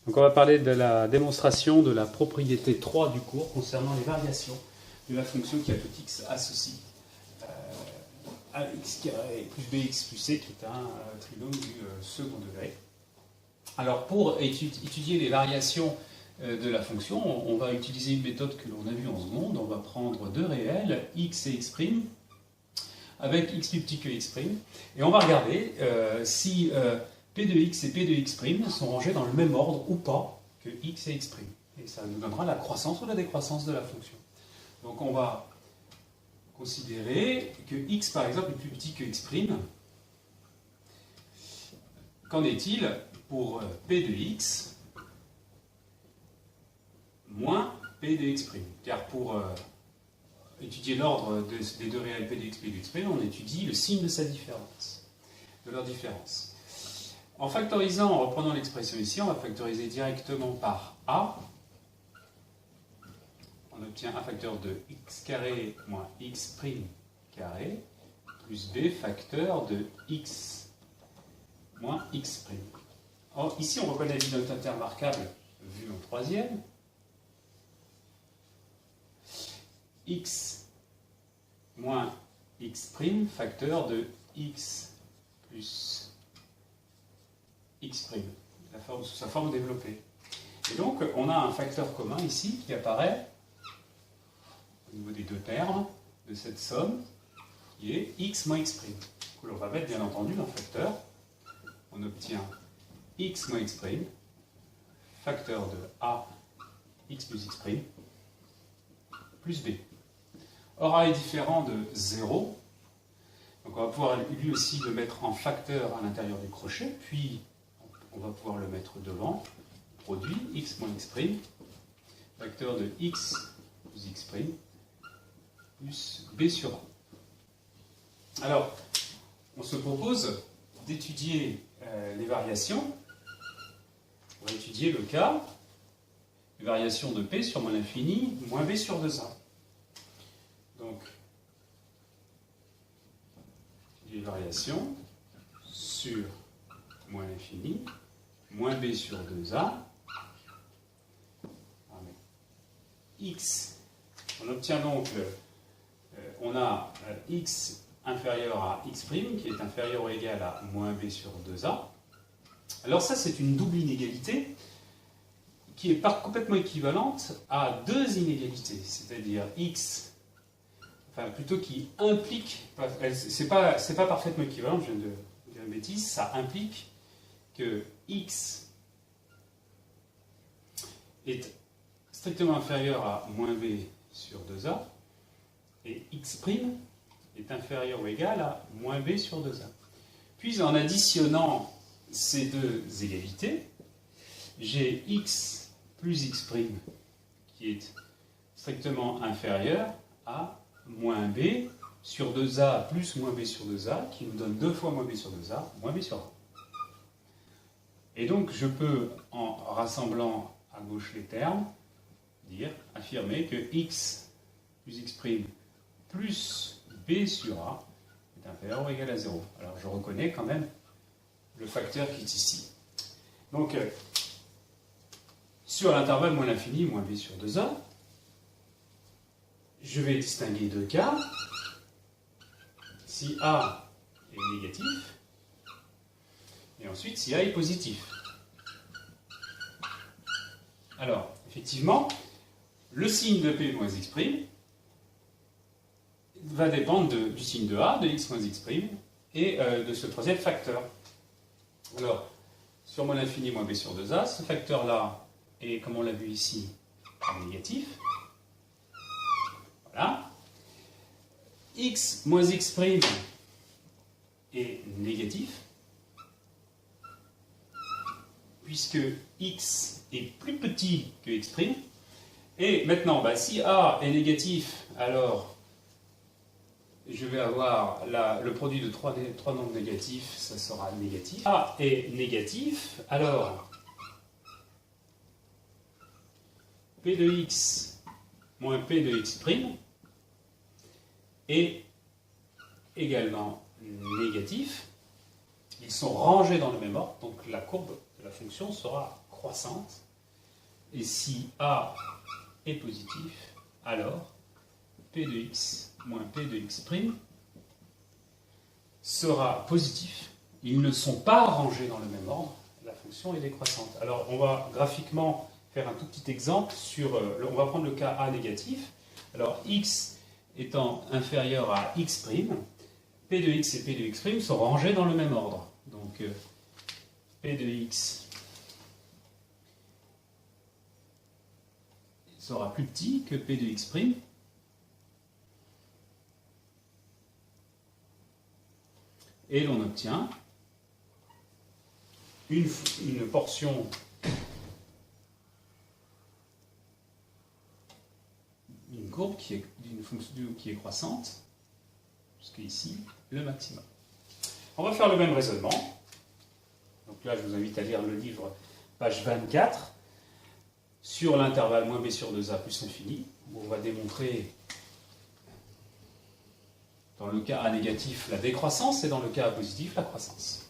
Donc on va parler de la démonstration de la propriété 3 du cours concernant les variations de la fonction qui a tout x associe à x carré plus bx plus c qui est un trinôme du second degré. Alors pour étudier les variations de la fonction, on va utiliser une méthode que l'on a vue en seconde. On va prendre deux réels, x et x', avec x plus petit que x', et on va regarder si p de x et p de x' sont rangés dans le même ordre ou pas que x et x'. Et ça nous donnera la croissance ou la décroissance de la fonction. Donc on va considérer que x par exemple est plus petit que x'. Qu'en est-il pour p de x moins p de x'? Car pour étudier l'ordre des deux réels p de x, p de x', on étudie le signe de sa différence, de leur différence. En factorisant, en reprenant l'expression ici, on va factoriser directement par a. On obtient un facteur de x carré moins x' carré plus b facteur de x moins x'. Or, ici, on reconnaît notre intermarquable vu en troisième. X moins x' facteur de x plus x', sous sa forme développée. Et donc, on a un facteur commun ici qui apparaît au niveau des deux termes de cette somme, qui est x moins x', que l'on va mettre bien entendu dans le facteur. On obtient x moins x', facteur de a, x plus x', plus b. Or, a est différent de 0, donc on va pouvoir lui aussi le mettre en facteur à l'intérieur du crochet, puis on va pouvoir le mettre devant, produit x moins x', facteur de x plus x', plus b sur a. Alors, on se propose d'étudier les variations. On va étudier le cas de variation de p sur moins l'infini, moins b sur 2a. Donc, les variations sur moins l'infini, moins b sur 2a, x, on obtient donc, on a x inférieur à x', qui est inférieur ou égal à moins b sur 2a. Alors ça, c'est une double inégalité qui est complètement équivalente à deux inégalités, c'est-à-dire x, enfin plutôt qui implique, c'est pas parfaitement équivalent, je viens de dire une bêtise, ça implique que x est strictement inférieur à moins b sur 2a et x' est inférieur ou égal à moins b sur 2a. Puis en additionnant ces deux égalités, j'ai x plus x' qui est strictement inférieur à moins b sur 2a plus moins b sur 2a, qui nous donne 2 fois moins b sur 2a, moins b sur a. Et donc je peux, en rassemblant à gauche les termes, affirmer que x plus x' plus b sur a est inférieur ou égal à 0. Alors je reconnais quand même le facteur qui est ici. Donc, sur l'intervalle moins l'infini, moins b sur 2a, je vais distinguer deux cas. Si a est négatif, et ensuite si a est positif. Alors, effectivement, le signe de p moins x' va dépendre du signe de a, de x moins x', et de ce troisième facteur. Alors, sur moins l'infini moins b sur 2a, ce facteur-là est, comme on l'a vu ici, négatif. Voilà. X moins x' est négatif, puisque x est plus petit que x'. Et maintenant, si a est négatif, alors je vais avoir le produit de trois nombres négatifs, ça sera négatif. A est négatif, alors p de x moins p de x' est également négatif. Ils sont rangés dans le même ordre, donc la courbe de la fonction sera croissante. Et si A est positif, alors P de x moins P de x' sera positif. Ils ne sont pas rangés dans le même ordre. La fonction est décroissante. Alors, on va graphiquement faire un tout petit exemple sur... on va prendre le cas A négatif. Alors, x étant inférieur à x', P de x et P de x' sont rangés dans le même ordre. Donc, P de x sera plus petit que P de x'. Et l'on obtient une portion une courbe d'une fonction qui est croissante, jusqu'ici, le maximum. On va faire le même raisonnement. Donc là, je vous invite à lire le livre, page 24, sur l'intervalle moins b sur 2a plus l'infini, où on va démontrer, dans le cas A négatif, la décroissance, et dans le cas A positif, la croissance.